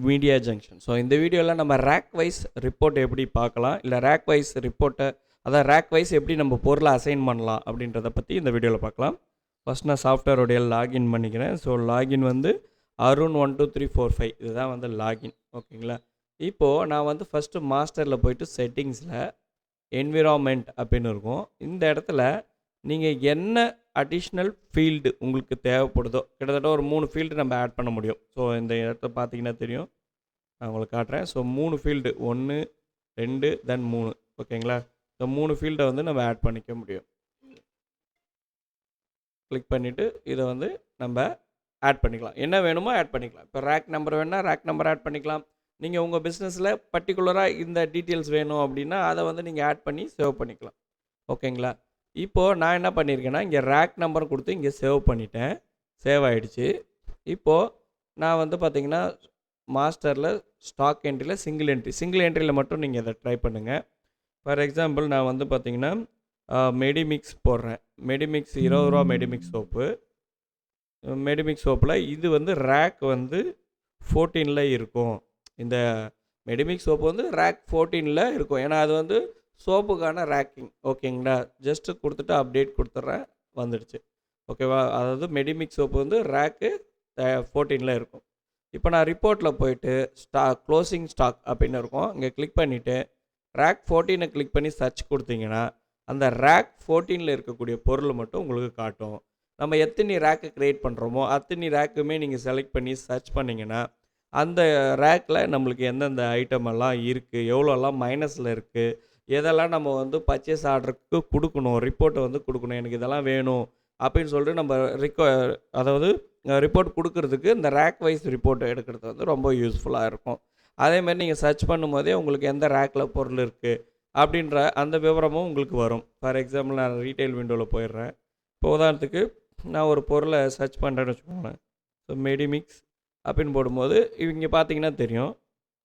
Media junction. So இந்த வீடியோவில் நம்ம ரேக் வைஸ் ரிப்போர்ட் எப்படி பார்க்கலாம், இல்லை ரேக் வைஸ் ரிப்போர்ட்டை அதாவது ரேக் வைஸ் எப்படி நம்ம பொருளை அசைன் பண்ணலாம் அப்படின்றத பற்றி இந்த வீடியோவில் பார்க்கலாம். ஃபஸ்ட் நான் சாஃப்ட்வேருடைய லாகின் பண்ணிக்கிறேன். ஸோ லாகின் வந்து Arun12345 இதுதான் வந்து லாகின். ஓகேங்களா? இப்போது நான் வந்து ஃபஸ்ட்டு மாஸ்டரில் போயிட்டு செட்டிங்ஸில் என்விரான்மெண்ட் அப்படின்னு இருக்கும். இந்த இடத்துல நீங்கள் என்ன அடிஷ்னல் ஃபீல்டு உங்களுக்கு தேவைப்படுதோ, கிட்டத்தட்ட ஒரு 3 ஃபீல்டு நம்ம ஆட் பண்ண முடியும். ஸோ இந்த இடத்த பார்த்தீங்கன்னா தெரியும், நான் உங்களுக்கு காட்டுறேன். ஸோ 3 ஃபீல்டு 1 2 தென் 3. ஓகேங்களா? ஸோ 3 ஃபீல்டை வந்து நம்ம ஆட் பண்ணிக்க முடியும். கிளிக் பண்ணிவிட்டு இதை வந்து நம்ம ஆட் பண்ணிக்கலாம். என்ன வேணுமோ ஆட் பண்ணிக்கலாம். இப்போ ரேக் நம்பர் வேணுன்னா ரேக் நம்பர் ஆட் பண்ணிக்கலாம். நீங்கள் உங்கள் பிஸ்னஸில் பர்டிகுலராக இந்த டீட்டெயில்ஸ் வேணும் அப்படின்னா அதை வந்து நீங்கள் ஆட் பண்ணி சேவ் பண்ணிக்கலாம். ஓகேங்களா? இப்போது நான் என்ன பண்ணியிருக்கேன்னா இங்கே ரேக் நம்பர் கொடுத்து இங்கே சேவ் பண்ணிட்டேன். சேவ் ஆகிடுச்சு. இப்போது நான் வந்து பார்த்திங்கன்னா மாஸ்டரில் ஸ்டாக் என்ட்ரியில் சிங்கிள் என்ட்ரியில் மட்டும் நீங்கள் இதை ட்ரை பண்ணுங்கள். ஃபார் எக்ஸாம்பிள் நான் வந்து பார்த்திங்கன்னா மெடிமிக்ஸ் போடுறேன். மெடிமிக்ஸ் 20 ரூபா மெடிமிக்ஸ் சோப்பு. மெடிமிக்ஸ் சோப்பில் இது வந்து ரேக் வந்து 14ல் இருக்கும். இந்த மெடிமிக்ஸ் சோப்பு வந்து ரேக் 14ல் இருக்கும். ஏன்னா அது வந்து சோப்புக்கான ரேக்கிங். ஓகேங்களா? ஜஸ்ட்டு கொடுத்துட்டு அப்டேட் கொடுத்துட்றேன், வந்துடுச்சு. ஓகேவா? அதாவது மெடிமிக்ஸ் சோப்பு வந்து ரேக்கு 14ல் இருக்கும். இப்போ நான் ரிப்போர்ட்டில் போயிட்டு க்ளோசிங் ஸ்டாக் அப்படின்னு இருக்கும். இங்கே கிளிக் பண்ணிவிட்டு ரேக் 14 கிளிக் பண்ணி சர்ச் கொடுத்தீங்கன்னா அந்த ரேக் 14ல் இருக்கக்கூடிய பொருள் மட்டும் உங்களுக்கு காட்டும். நம்ம எத்தனை ரேக்கு க்ரியேட் பண்ணுறோமோ அத்தனை ரேக்குமே நீங்கள் செலக்ட் பண்ணி சர்ச் பண்ணிங்கன்னா அந்த ரேக்கில் நம்மளுக்கு எந்தெந்த ஐட்டம் எல்லாம் இருக்குது, எவ்வளோலாம் மைனஸில் இருக்குது, எதெல்லாம் நம்ம வந்து பர்ச்சேஸ் ஆர்டருக்கு கொடுக்கணும், ரிப்போர்ட்டை வந்து கொடுக்கணும், எனக்கு இதெல்லாம் வேணும் அப்படின்னு சொல்லிட்டு நம்ம அதாவது ரிப்போர்ட் கொடுக்கறதுக்கு இந்த ரேக் வைஸ் ரிப்போர்ட் எடுக்கிறது வந்து ரொம்ப யூஸ்ஃபுல்லாக இருக்கும். அதேமாதிரி நீங்கள் சர்ச் பண்ணும்போதே உங்களுக்கு எந்த ரேக்கில் பொருள் இருக்குது அப்படின்ற அந்த விவரமும் உங்களுக்கு வரும். ஃபார் எக்ஸாம்பிள் நான் ரீட்டைல் விண்டோவில் போயிடுறேன். இப்போ உதாரணத்துக்கு நான் ஒரு பொருளை சர்ச் பண்ணுறேன்னு வச்சுக்கோங்களேன். ஸோ மெடிமிக்ஸ் அப்படின்னு போடும்போது இங்கே பார்த்தீங்கன்னா தெரியும்,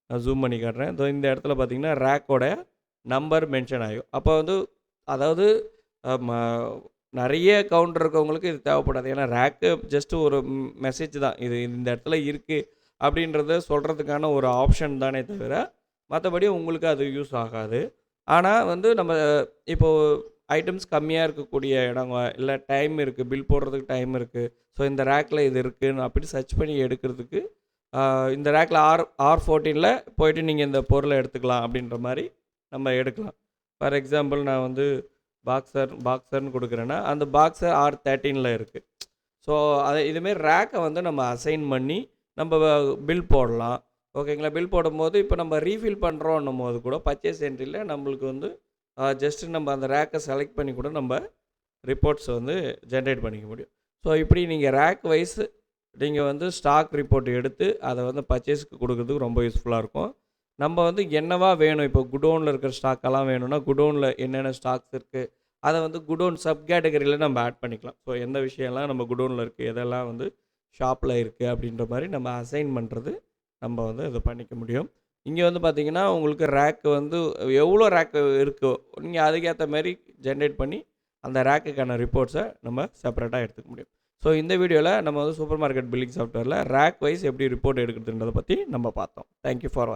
நான் ஜூம் பண்ணி காட்டுறேன். இந்த இடத்துல பார்த்தீங்கன்னா ரேக்கோட நம்பர் மென்ஷன் ஆகும். அப்போ வந்து அதாவது நிறைய கவுண்டர் இருக்கவங்களுக்கு இது தேவைப்படாது. ஏன்னா ரேக்கு ஜஸ்ட்டு ஒரு மெசேஜ் தான், இது இந்த இடத்துல இருக்குது அப்படின்றத சொல்கிறதுக்கான ஒரு ஆப்ஷன் தானே தவிர மற்றபடி உங்களுக்கு அது யூஸ் ஆகாது. ஆனால் வந்து நம்ம இப்போது ஐட்டம்ஸ் கம்மியாக இருக்கக்கூடிய இடங்க, இல்லை டைம் இருக்குது, பில் போடுறதுக்கு டைம் இருக்குது, ஸோ இந்த ரேக்கில் இது இருக்குதுன்னு அப்படி சர்ச் பண்ணி எடுக்கிறதுக்கு இந்த ரேக்கில் R14ல் போய்ட்டு நீங்கள் இந்த பொருளை எடுத்துக்கலாம் அப்படின்ற மாதிரி நம்ம எடுக்கலாம். ஃபார் எக்ஸாம்பிள் நான் வந்து பாக்ஸர்னு கொடுக்குறேன்னா அந்த பாக்ஸர் R13ல் இருக்குது. ஸோ இதுமாரி ரேக்கை வந்து நம்ம அசைன் பண்ணி நம்ம பில் போடலாம். ஓகேங்களா? பில் போடும்போது இப்போ நம்ம ரீஃபில் பண்ணுறோன்னும் போது கூட பர்ச்சேஸ் என்ட்ரியில் நம்மளுக்கு வந்து ஜஸ்ட்டு நம்ம அந்த ரேக்கை செலக்ட் பண்ணி கூட நம்ம ரிப்போர்ட்ஸ் வந்து ஜென்ரேட் பண்ணிக்க முடியும். ஸோ இப்படி நீங்கள் ரேக் வைஸ் நீங்கள் வந்து ஸ்டாக் ரிப்போர்ட் எடுத்து அதை வந்து பர்ச்சேஸ்க்கு கொடுக்குறதுக்கு ரொம்ப யூஸ்ஃபுல்லாக இருக்கும். நம்ம வந்து என்னவா வேணும், இப்போ குடோனில் இருக்கிற ஸ்டாக்கெல்லாம் வேணும்னா குடோனில் என்னென்ன ஸ்டாக்ஸ் இருக்குது அதை வந்து குடோன் சப் கேட்டகரியில் நம்ம ஆட் பண்ணிக்கலாம். ஸோ எந்த விஷயம்லாம் நம்ம குடோனில் இருக்குது, எதெல்லாம் வந்து ஷாப்பில் இருக்குது அப்படின்ற மாதிரி நம்ம அசைன் பண்ணுறது நம்ம வந்து இது பண்ணிக்க முடியும். இங்கே வந்து பார்த்திங்கன்னா உங்களுக்கு ரேக்கு வந்து எவ்வளோ ரேக்கு இருக்கோ நீங்கள் அதுக்கேற்ற மாதிரி ஜென்ரேட் பண்ணி அந்த ரேக்குக்கான ரிப்போர்ட்ஸை நம்ம செப்பரேட்டாக எடுத்துக்க முடியும். ஸோ இந்த வீடியோவில் நம்ம வந்து சூப்பர் மார்க்கெட் பில்லிங் சாஃப்ட்வேரில் ரேக் வைஸ் எப்படி ரிப்போர்ட் எடுக்கிறதுன்றதை பற்றி நம்ம பார்த்தோம். Thank you for